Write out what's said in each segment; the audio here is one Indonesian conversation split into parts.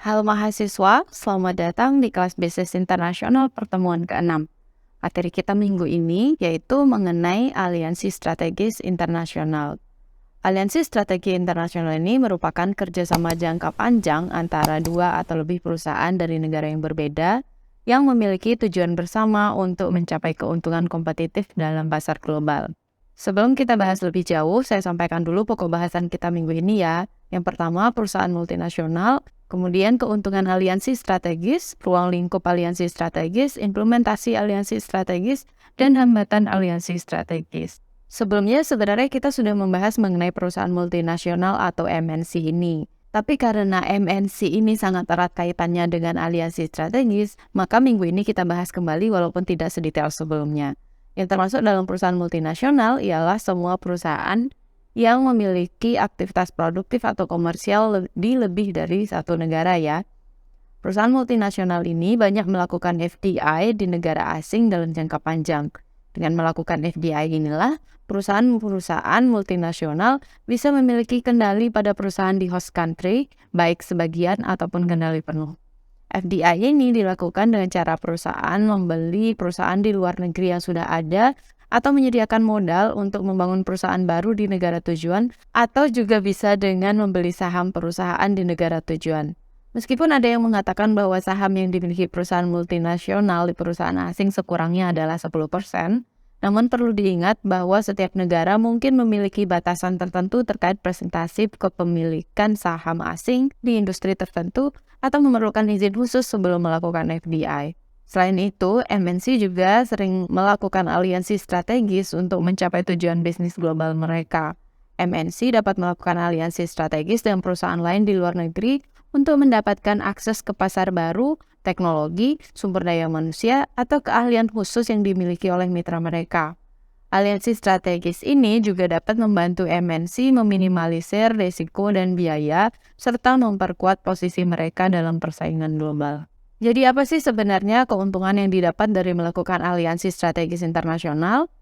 Halo mahasiswa, selamat datang di kelas Bisnis Internasional pertemuan ke-6. Materi kita minggu ini yaitu mengenai aliansi strategis internasional. Aliansi strategi internasional ini merupakan kerjasama jangka panjang antara dua atau lebih perusahaan dari negara yang berbeda yang memiliki tujuan bersama untuk mencapai keuntungan kompetitif dalam pasar global. Sebelum kita bahas lebih jauh, saya sampaikan dulu pokok bahasan kita minggu ini ya. Yang pertama, perusahaan multinasional, kemudian keuntungan aliansi strategis, ruang lingkup aliansi strategis, implementasi aliansi strategis, dan hambatan aliansi strategis. Sebelumnya sebenarnya kita sudah membahas mengenai perusahaan multinasional atau MNC ini. Tapi karena MNC ini sangat erat kaitannya dengan aliansi strategis, maka minggu ini kita bahas kembali walaupun tidak sedetail sebelumnya. Yang termasuk dalam perusahaan multinasional ialah semua perusahaan yang memiliki aktivitas produktif atau komersial di lebih dari satu negara ya. Perusahaan multinasional ini banyak melakukan FDI di negara asing dalam jangka panjang. Dengan melakukan FDI inilah, perusahaan-perusahaan multinasional bisa memiliki kendali pada perusahaan di host country, baik sebagian ataupun kendali penuh. FDI ini dilakukan dengan cara perusahaan membeli perusahaan di luar negeri yang sudah ada atau menyediakan modal untuk membangun perusahaan baru di negara tujuan, atau juga bisa dengan membeli saham perusahaan di negara tujuan. Meskipun ada yang mengatakan bahwa saham yang dimiliki perusahaan multinasional di perusahaan asing sekurangnya adalah 10%, namun perlu diingat bahwa setiap negara mungkin memiliki batasan tertentu terkait presentasi kepemilikan saham asing di industri tertentu atau memerlukan izin khusus sebelum melakukan FDI. Selain itu, MNC juga sering melakukan aliansi strategis untuk mencapai tujuan bisnis global mereka. MNC dapat melakukan aliansi strategis dengan perusahaan lain di luar negeri untuk mendapatkan akses ke pasar baru, teknologi, sumber daya manusia, atau keahlian khusus yang dimiliki oleh mitra mereka. Aliansi strategis ini juga dapat membantu MNC meminimalisir risiko dan biaya, serta memperkuat posisi mereka dalam persaingan global. Jadi apa sih sebenarnya keuntungan yang didapat dari melakukan aliansi strategis internasional?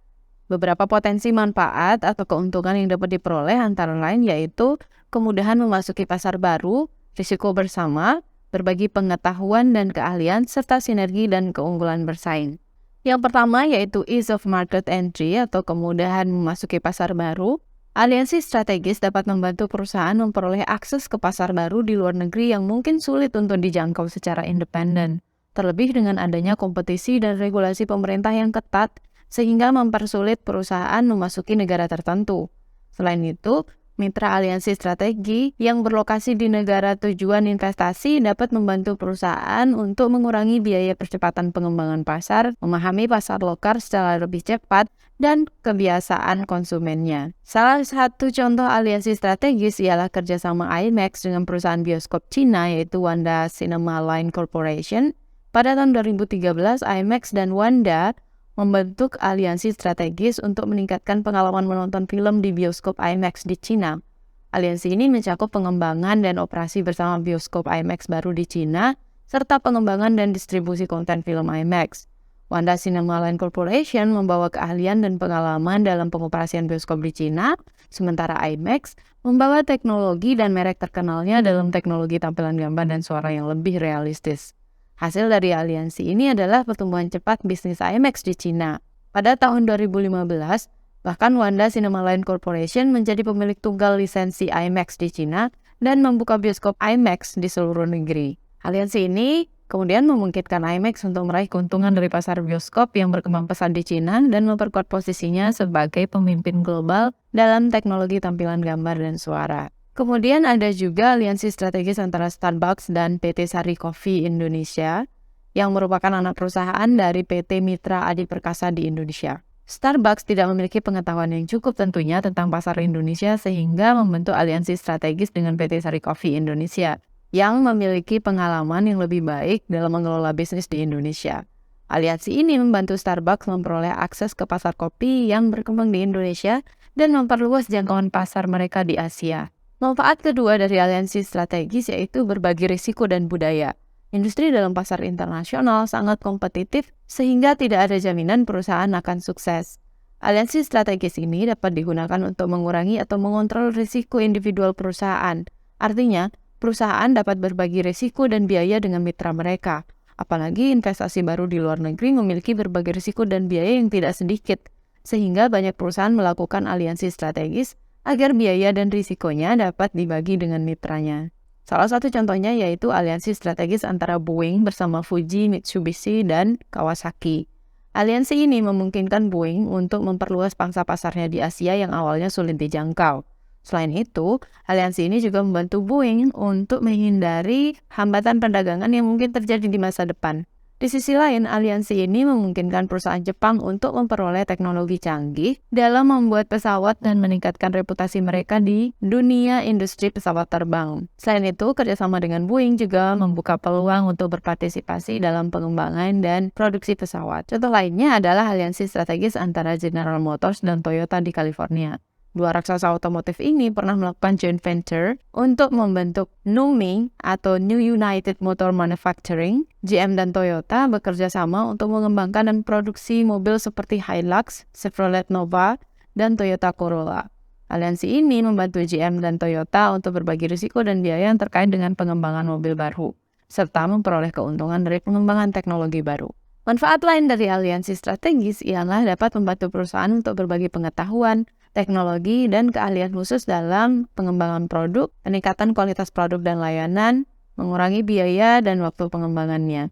Beberapa potensi manfaat atau keuntungan yang dapat diperoleh antara lain yaitu kemudahan memasuki pasar baru, risiko bersama, berbagi pengetahuan dan keahlian, serta sinergi dan keunggulan bersaing. Yang pertama yaitu ease of market entry atau kemudahan memasuki pasar baru. Aliansi strategis dapat membantu perusahaan memperoleh akses ke pasar baru di luar negeri yang mungkin sulit untuk dijangkau secara independen. Terlebih dengan adanya kompetisi dan regulasi pemerintah yang ketat, sehingga mempersulit perusahaan memasuki negara tertentu. Selain itu, mitra aliansi strategi yang berlokasi di negara tujuan investasi dapat membantu perusahaan untuk mengurangi biaya percepatan pengembangan pasar, memahami pasar lokal secara lebih cepat, dan kebiasaan konsumennya. Salah satu contoh aliansi strategis ialah kerjasama IMAX dengan perusahaan bioskop Cina yaitu Wanda Cinema Line Corporation. Pada tahun 2013, IMAX dan Wanda membentuk aliansi strategis untuk meningkatkan pengalaman menonton film di bioskop IMAX di Cina. Aliansi ini mencakup pengembangan dan operasi bersama bioskop IMAX baru di Cina, serta pengembangan dan distribusi konten film IMAX. Wanda Cinema Line Corporation membawa keahlian dan pengalaman dalam pengoperasian bioskop di Cina, sementara IMAX membawa teknologi dan merek terkenalnya dalam teknologi tampilan gambar dan suara yang lebih realistis. Hasil dari aliansi ini adalah pertumbuhan cepat bisnis IMAX di Cina. Pada tahun 2015, bahkan Wanda Cinema Line Corporation menjadi pemilik tunggal lisensi IMAX di Cina dan membuka bioskop IMAX di seluruh negeri. Aliansi ini kemudian memungkinkan IMAX untuk meraih keuntungan dari pasar bioskop yang berkembang pesat di Cina dan memperkuat posisinya sebagai pemimpin global dalam teknologi tampilan gambar dan suara. Kemudian ada juga aliansi strategis antara Starbucks dan PT Sari Coffee Indonesia yang merupakan anak perusahaan dari PT Mitra Adi Perkasa di Indonesia. Starbucks tidak memiliki pengetahuan yang cukup tentunya tentang pasar Indonesia sehingga membentuk aliansi strategis dengan PT Sari Coffee Indonesia yang memiliki pengalaman yang lebih baik dalam mengelola bisnis di Indonesia. Aliansi ini membantu Starbucks memperoleh akses ke pasar kopi yang berkembang di Indonesia dan memperluas jangkauan pasar mereka di Asia. Manfaat kedua dari aliansi strategis yaitu berbagi risiko dan budaya. Industri dalam pasar internasional sangat kompetitif sehingga tidak ada jaminan perusahaan akan sukses. Aliansi strategis ini dapat digunakan untuk mengurangi atau mengontrol risiko individual perusahaan. Artinya, perusahaan dapat berbagi risiko dan biaya dengan mitra mereka. Apalagi investasi baru di luar negeri memiliki berbagai risiko dan biaya yang tidak sedikit, sehingga banyak perusahaan melakukan aliansi strategis agar biaya dan risikonya dapat dibagi dengan mitranya. Salah satu contohnya yaitu aliansi strategis antara Boeing bersama Fuji, Mitsubishi, dan Kawasaki. Aliansi ini memungkinkan Boeing untuk memperluas pangsa pasarnya di Asia yang awalnya sulit dijangkau. Selain itu, aliansi ini juga membantu Boeing untuk menghindari hambatan perdagangan yang mungkin terjadi di masa depan. Di sisi lain, aliansi ini memungkinkan perusahaan Jepang untuk memperoleh teknologi canggih dalam membuat pesawat dan meningkatkan reputasi mereka di dunia industri pesawat terbang. Selain itu, kerjasama dengan Boeing juga membuka peluang untuk berpartisipasi dalam pengembangan dan produksi pesawat. Contoh lainnya adalah aliansi strategis antara General Motors dan Toyota di California. Dua raksasa otomotif ini pernah melakukan joint venture untuk membentuk NUMMI atau New United Motor Manufacturing. GM dan Toyota bekerja sama untuk mengembangkan dan produksi mobil seperti Hilux, Chevrolet Nova, dan Toyota Corolla. Aliansi ini membantu GM dan Toyota untuk berbagi risiko dan biaya yang terkait dengan pengembangan mobil baru, serta memperoleh keuntungan dari pengembangan teknologi baru. Manfaat lain dari aliansi strategis ialah dapat membantu perusahaan untuk berbagi pengetahuan, teknologi, dan keahlian khusus dalam pengembangan produk, peningkatan kualitas produk dan layanan, mengurangi biaya dan waktu pengembangannya.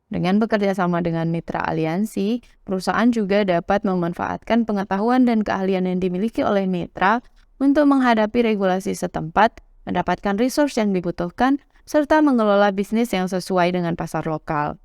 Dengan bekerja sama dengan mitra aliansi, perusahaan juga dapat memanfaatkan pengetahuan dan keahlian yang dimiliki oleh mitra untuk menghadapi regulasi setempat, mendapatkan resource yang dibutuhkan, serta mengelola bisnis yang sesuai dengan pasar lokal.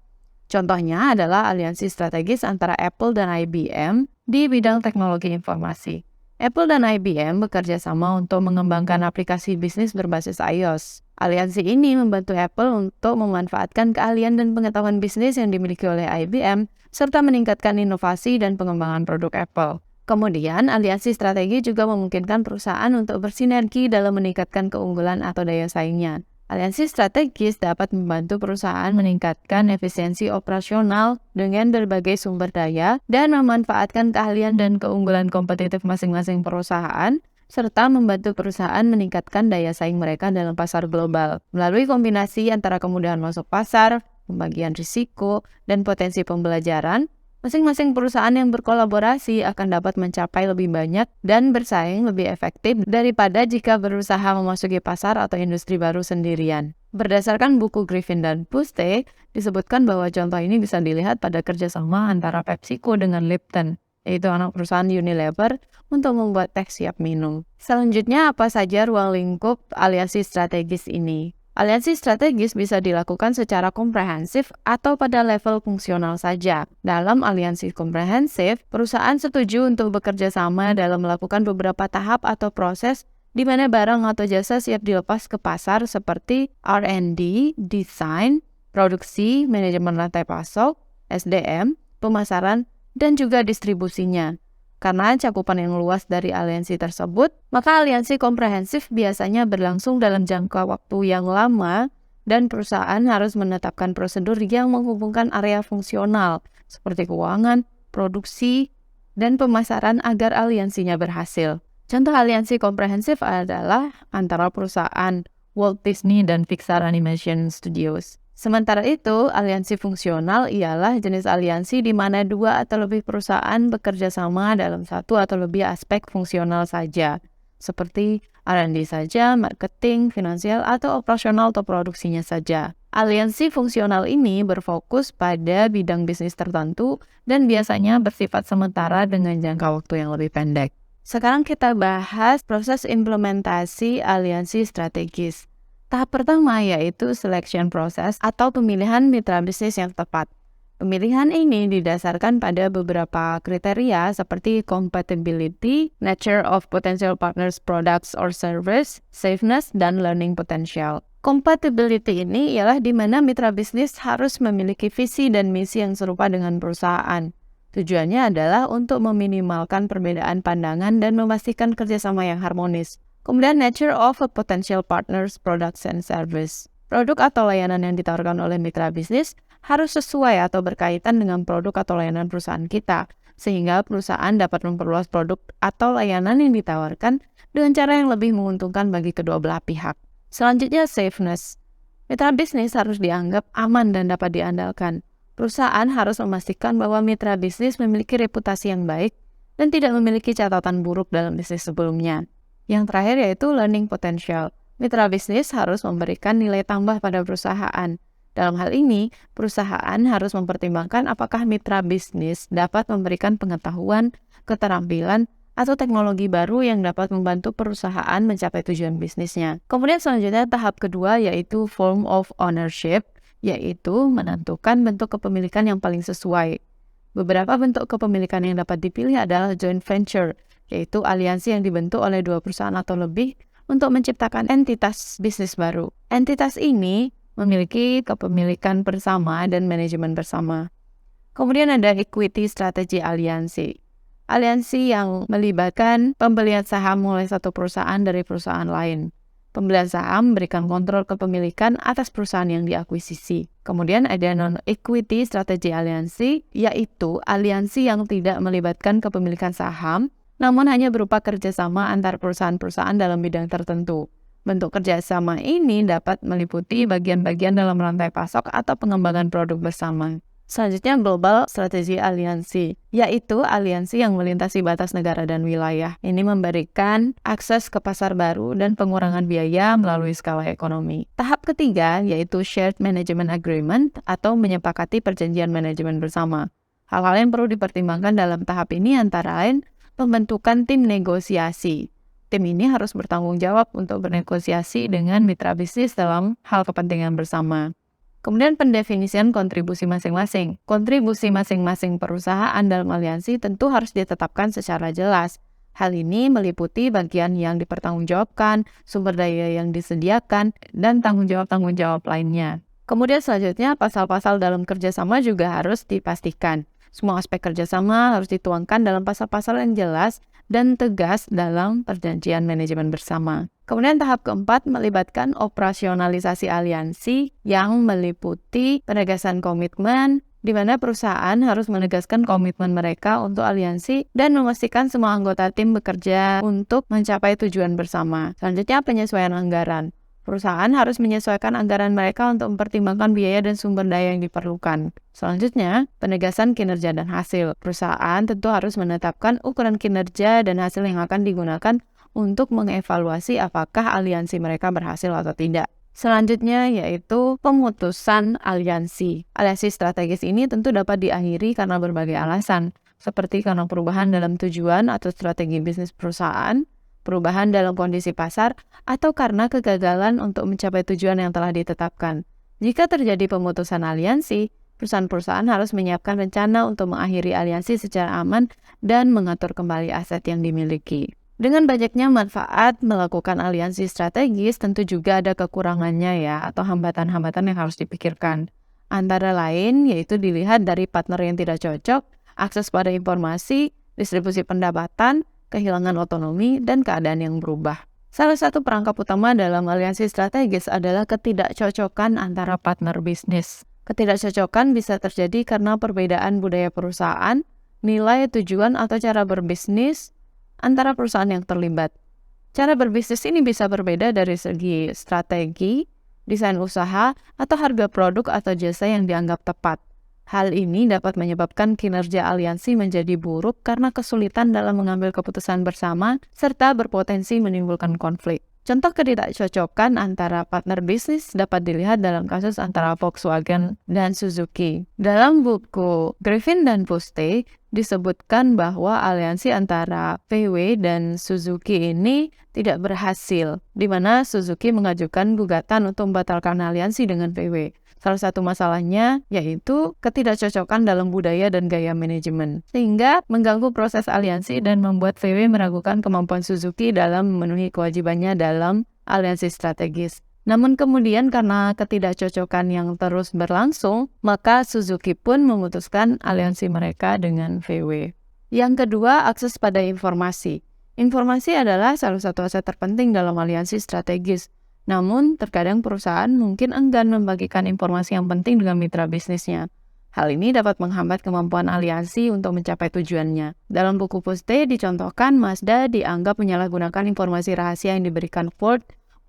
Contohnya adalah aliansi strategis antara Apple dan IBM di bidang teknologi informasi. Apple dan IBM bekerja sama untuk mengembangkan aplikasi bisnis berbasis iOS. Aliansi ini membantu Apple untuk memanfaatkan keahlian dan pengetahuan bisnis yang dimiliki oleh IBM, serta meningkatkan inovasi dan pengembangan produk Apple. Kemudian, aliansi strategi juga memungkinkan perusahaan untuk bersinergi dalam meningkatkan keunggulan atau daya saingnya. Aliansi strategis dapat membantu perusahaan meningkatkan efisiensi operasional dengan berbagai sumber daya dan memanfaatkan keahlian dan keunggulan kompetitif masing-masing perusahaan, serta membantu perusahaan meningkatkan daya saing mereka dalam pasar global. Melalui kombinasi antara kemudahan masuk pasar, pembagian risiko, dan potensi pembelajaran, masing-masing perusahaan yang berkolaborasi akan dapat mencapai lebih banyak dan bersaing lebih efektif daripada jika berusaha memasuki pasar atau industri baru sendirian. Berdasarkan buku Griffin dan Puste, disebutkan bahwa contoh ini bisa dilihat pada kerjasama antara PepsiCo dengan Lipton, yaitu anak perusahaan Unilever, untuk membuat teh siap minum. Selanjutnya, apa saja ruang lingkup aliansi strategis ini? Aliansi strategis bisa dilakukan secara komprehensif atau pada level fungsional saja. Dalam aliansi komprehensif, perusahaan setuju untuk bekerja sama dalam melakukan beberapa tahap atau proses di mana barang atau jasa siap dilepas ke pasar seperti R&D, desain, produksi, manajemen rantai pasok, SDM, pemasaran, dan juga distribusinya. Karena cakupan yang luas dari aliansi tersebut, maka aliansi komprehensif biasanya berlangsung dalam jangka waktu yang lama dan perusahaan harus menetapkan prosedur yang menghubungkan area fungsional seperti keuangan, produksi, dan pemasaran agar aliansinya berhasil. Contoh aliansi komprehensif adalah antara perusahaan Walt Disney dan Pixar Animation Studios. Sementara itu, aliansi fungsional ialah jenis aliansi di mana dua atau lebih perusahaan bekerja sama dalam satu atau lebih aspek fungsional saja, seperti R&D saja, marketing, finansial, atau operasional atau produksinya saja. Aliansi fungsional ini berfokus pada bidang bisnis tertentu dan biasanya bersifat sementara dengan jangka waktu yang lebih pendek. Sekarang kita bahas proses implementasi aliansi strategis. Tahap pertama yaitu selection process atau pemilihan mitra bisnis yang tepat. Pemilihan ini didasarkan pada beberapa kriteria seperti compatibility, nature of potential partners products or service, safeness, dan learning potential. Compatibility ini ialah di mana mitra bisnis harus memiliki visi dan misi yang serupa dengan perusahaan. Tujuannya adalah untuk meminimalkan perbedaan pandangan dan memastikan kerjasama yang harmonis. Kemudian nature of a potential partners, products, and service. Produk atau layanan yang ditawarkan oleh mitra bisnis harus sesuai atau berkaitan dengan produk atau layanan perusahaan kita, sehingga perusahaan dapat memperluas produk atau layanan yang ditawarkan dengan cara yang lebih menguntungkan bagi kedua belah pihak. Selanjutnya, safeness. Mitra bisnis harus dianggap aman dan dapat diandalkan. Perusahaan harus memastikan bahwa mitra bisnis memiliki reputasi yang baik dan tidak memiliki catatan buruk dalam bisnis sebelumnya. Yang terakhir yaitu learning potential. Mitra bisnis harus memberikan nilai tambah pada perusahaan. Dalam hal ini, perusahaan harus mempertimbangkan apakah mitra bisnis dapat memberikan pengetahuan, keterampilan, atau teknologi baru yang dapat membantu perusahaan mencapai tujuan bisnisnya. Kemudian selanjutnya tahap kedua yaitu form of ownership, yaitu menentukan bentuk kepemilikan yang paling sesuai. Beberapa bentuk kepemilikan yang dapat dipilih adalah joint venture, yaitu aliansi yang dibentuk oleh 2 perusahaan atau lebih untuk menciptakan entitas bisnis baru. Entitas ini memiliki kepemilikan bersama dan manajemen bersama. Kemudian ada equity strategi aliansi. Aliansi yang melibatkan pembelian saham oleh satu perusahaan dari perusahaan lain. Pembelian saham memberikan kontrol kepemilikan atas perusahaan yang diakuisisi. Kemudian ada non-equity strategi aliansi, yaitu aliansi yang tidak melibatkan kepemilikan saham, namun hanya berupa kerjasama antar perusahaan-perusahaan dalam bidang tertentu. Bentuk kerjasama ini dapat meliputi bagian-bagian dalam rantai pasok atau pengembangan produk bersama. Selanjutnya, global strategi aliansi, yaitu aliansi yang melintasi batas negara dan wilayah. Ini memberikan akses ke pasar baru dan pengurangan biaya melalui skala ekonomi. Tahap ketiga yaitu shared management agreement atau menyepakati perjanjian manajemen bersama. Hal-hal yang perlu dipertimbangkan dalam tahap ini antara lain pembentukan tim negosiasi. Tim ini harus bertanggung jawab untuk bernegosiasi dengan mitra bisnis dalam hal kepentingan bersama. Kemudian pendefinisian kontribusi masing-masing. Kontribusi masing-masing perusahaan dalam aliansi tentu harus ditetapkan secara jelas. Hal ini meliputi bagian yang dipertanggungjawabkan, sumber daya yang disediakan, dan tanggung jawab lainnya. Kemudian selanjutnya, pasal-pasal dalam kerjasama juga harus dipastikan. Semua aspek kerjasama harus dituangkan dalam pasal-pasal yang jelas dan tegas dalam perjanjian manajemen bersama. Kemudian tahap keempat melibatkan operasionalisasi aliansi yang meliputi penegasan komitmen, di mana perusahaan harus menegaskan komitmen mereka untuk aliansi dan memastikan semua anggota tim bekerja untuk mencapai tujuan bersama. Selanjutnya, penyesuaian anggaran. Perusahaan harus menyesuaikan anggaran mereka untuk mempertimbangkan biaya dan sumber daya yang diperlukan. Selanjutnya, penegasan kinerja dan hasil. Perusahaan tentu harus menetapkan ukuran kinerja dan hasil yang akan digunakan untuk mengevaluasi apakah aliansi mereka berhasil atau tidak. Selanjutnya yaitu pemutusan aliansi. Aliansi strategis ini tentu dapat diakhiri karena berbagai alasan, seperti karena perubahan dalam tujuan atau strategi bisnis perusahaan, perubahan dalam kondisi pasar, atau karena kegagalan untuk mencapai tujuan yang telah ditetapkan. Jika terjadi pemutusan aliansi, perusahaan-perusahaan harus menyiapkan rencana untuk mengakhiri aliansi secara aman dan mengatur kembali aset yang dimiliki. Dengan banyaknya manfaat melakukan aliansi strategis, tentu juga ada kekurangannya ya, atau hambatan-hambatan yang harus dipikirkan. Antara lain yaitu dilihat dari partner yang tidak cocok, akses pada informasi, distribusi pendapatan, kehilangan otonomi, dan keadaan yang berubah. Salah satu perangkap utama dalam aliansi strategis adalah ketidakcocokan antara partner bisnis. Ketidakcocokan bisa terjadi karena perbedaan budaya perusahaan, nilai, tujuan, atau cara berbisnis antara perusahaan yang terlibat. Cara berbisnis ini bisa berbeda dari segi strategi, desain usaha, atau harga produk atau jasa yang dianggap tepat. Hal ini dapat menyebabkan kinerja aliansi menjadi buruk karena kesulitan dalam mengambil keputusan bersama serta berpotensi menimbulkan konflik. Contoh ketidakcocokan antara partner bisnis dapat dilihat dalam kasus antara Volkswagen dan Suzuki. Dalam buku Griffin dan Puste disebutkan bahwa aliansi antara VW dan Suzuki ini tidak berhasil, di mana Suzuki mengajukan gugatan untuk membatalkan aliansi dengan VW. Salah satu masalahnya yaitu ketidakcocokan dalam budaya dan gaya manajemen, sehingga mengganggu proses aliansi dan membuat VW meragukan kemampuan Suzuki dalam memenuhi kewajibannya dalam aliansi strategis. Namun kemudian karena ketidakcocokan yang terus berlangsung, maka Suzuki pun memutuskan aliansi mereka dengan VW. Yang kedua, akses pada informasi. Informasi adalah salah satu aset terpenting dalam aliansi strategis. Namun, terkadang perusahaan mungkin enggan membagikan informasi yang penting dengan mitra bisnisnya. Hal ini dapat menghambat kemampuan aliansi untuk mencapai tujuannya. Dalam buku Puste dicontohkan Mazda dianggap menyalahgunakan informasi rahasia yang diberikan Ford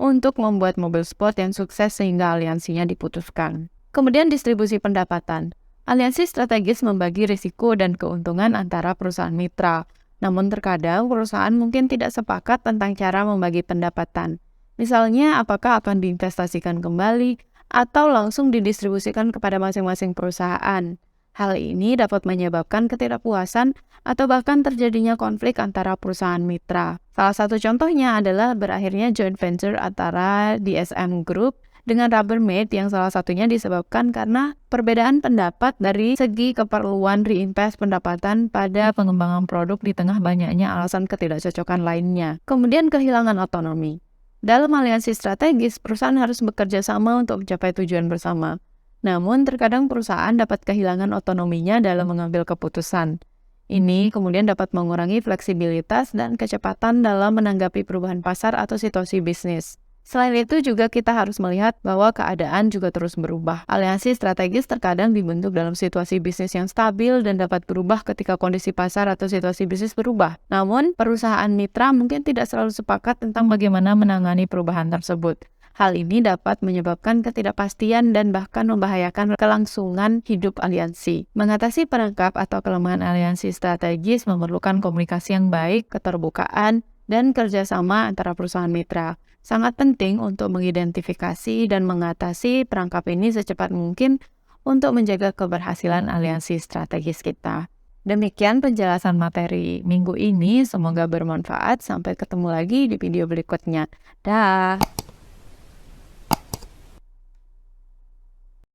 untuk membuat mobil sport yang sukses sehingga aliansinya diputuskan. Kemudian distribusi pendapatan. Aliansi strategis membagi risiko dan keuntungan antara perusahaan mitra. Namun terkadang perusahaan mungkin tidak sepakat tentang cara membagi pendapatan. Misalnya apakah akan diinvestasikan kembali atau langsung didistribusikan kepada masing-masing perusahaan. Hal ini dapat menyebabkan ketidakpuasan atau bahkan terjadinya konflik antara perusahaan mitra. Salah satu contohnya adalah berakhirnya joint venture antara DSM Group dengan Rubbermaid yang salah satunya disebabkan karena perbedaan pendapat dari segi keperluan reinvest pendapatan pada pengembangan produk di tengah banyaknya alasan ketidakcocokan lainnya. Kemudian kehilangan otonomi. Dalam aliansi strategis, perusahaan harus bekerja sama untuk mencapai tujuan bersama. Namun, terkadang perusahaan dapat kehilangan otonominya dalam mengambil keputusan. Ini kemudian dapat mengurangi fleksibilitas dan kecepatan dalam menanggapi perubahan pasar atau situasi bisnis. Selain itu juga kita harus melihat bahwa keadaan juga terus berubah. Aliansi strategis terkadang dibentuk dalam situasi bisnis yang stabil dan dapat berubah ketika kondisi pasar atau situasi bisnis berubah. Namun, perusahaan mitra mungkin tidak selalu sepakat tentang bagaimana menangani perubahan tersebut. Hal ini dapat menyebabkan ketidakpastian dan bahkan membahayakan kelangsungan hidup aliansi. Mengatasi perangkap atau kelemahan aliansi strategis memerlukan komunikasi yang baik, keterbukaan, dan kerjasama antara perusahaan mitra. Sangat penting untuk mengidentifikasi dan mengatasi perangkap ini secepat mungkin untuk menjaga keberhasilan aliansi strategis kita. Demikian penjelasan materi minggu ini, semoga bermanfaat. Sampai ketemu lagi di video berikutnya. Dah.